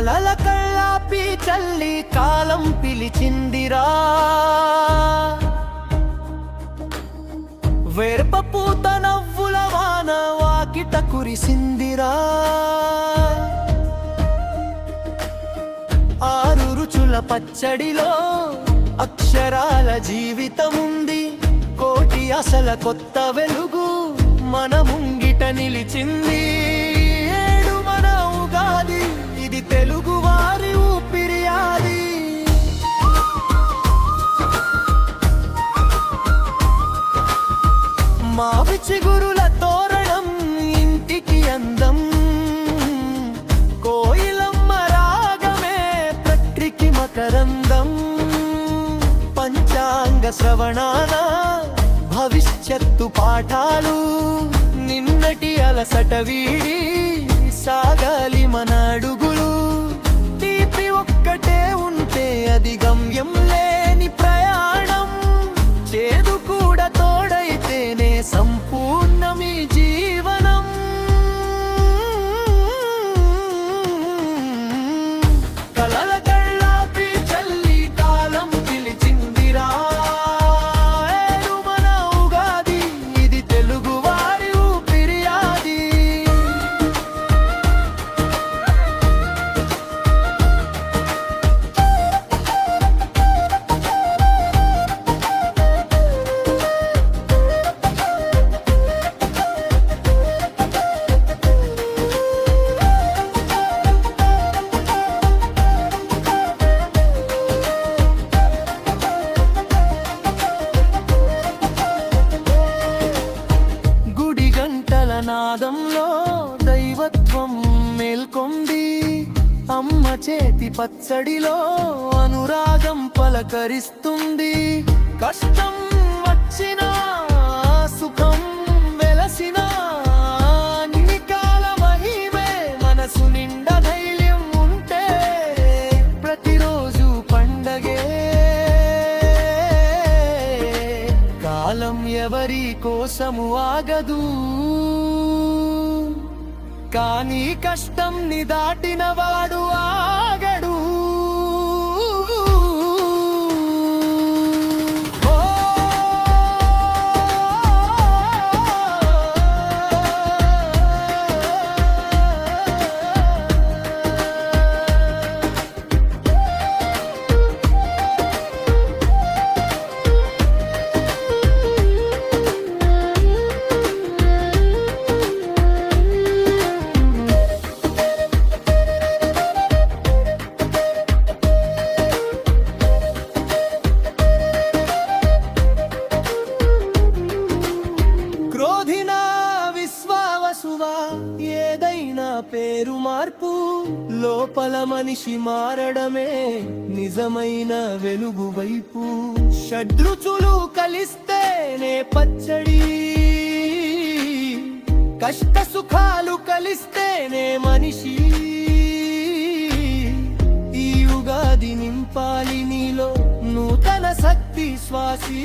కలల కళ్ళాపి చల్లి కాలం పిలిచిందిరా, వేర్ప పూత నవ్వుల వాన వాకిట కురిసిందిరా. ఆరు రుచుల పచ్చడిలో అక్షరాల జీవితముంది, కోటి అసల కొత్త వెలుగు మన ముంగిట నిలిచింది. ఏడు మన ఉగాది, ఇది తెలుగు వారి ఊపిరియాది. మావి చిగురుల తోరణం ఇంటికి అందం, కోయిలమ్మ రాగమే ప్రకృతి మకరందం. పంచాంగ శ్రవణాన భవిష్యత్తు పాఠాలు, నిన్నటి అలసట వీడి సాగాలి మన అడుగులు. తీపి ఒక్కటే ఉంటే అది గమ్యం లేని ప్రయాణం, చేదు కూడా తోడైతేనే సంపూర్ణమీ జీవనం. కలల కళ్ళాపి చల్లి కాలం పిలిచిందిరా, ఏడు మన ఉగాది, ఇది తెలుగు వారి ఊపిరియాది. గుడి గంటల నాదంలో దైవత్వం మేల్కొంది, అమ్మ చేతి పచ్చడిలో అనురాగం పలకరిస్తుంది. కష్టం వచ్చినా సుఖం వెలసినా అన్ని కాల మహిమే, మనసు నిండా ధైర్యం ఉంటే ప్రతిరోజు పండగే. కాలం ఎవరి కోసము ఆగదు, కానీ కష్టం ని దాటిన వాడు ఆగడు. క్రోధినా విశ్వావసువా ఏదైనా పేరు మార్పు, లోపల మనిషి మారడమే నిజమైన వెలుగు వైపు. షడ్రుచులు కలిస్తేనే పచ్చడి, కష్ట సుఖాలు కలిస్తేనే మనిషి. ఈ ఉగాది నింపాలి నీలో నూతన శక్తి శ్వాసి.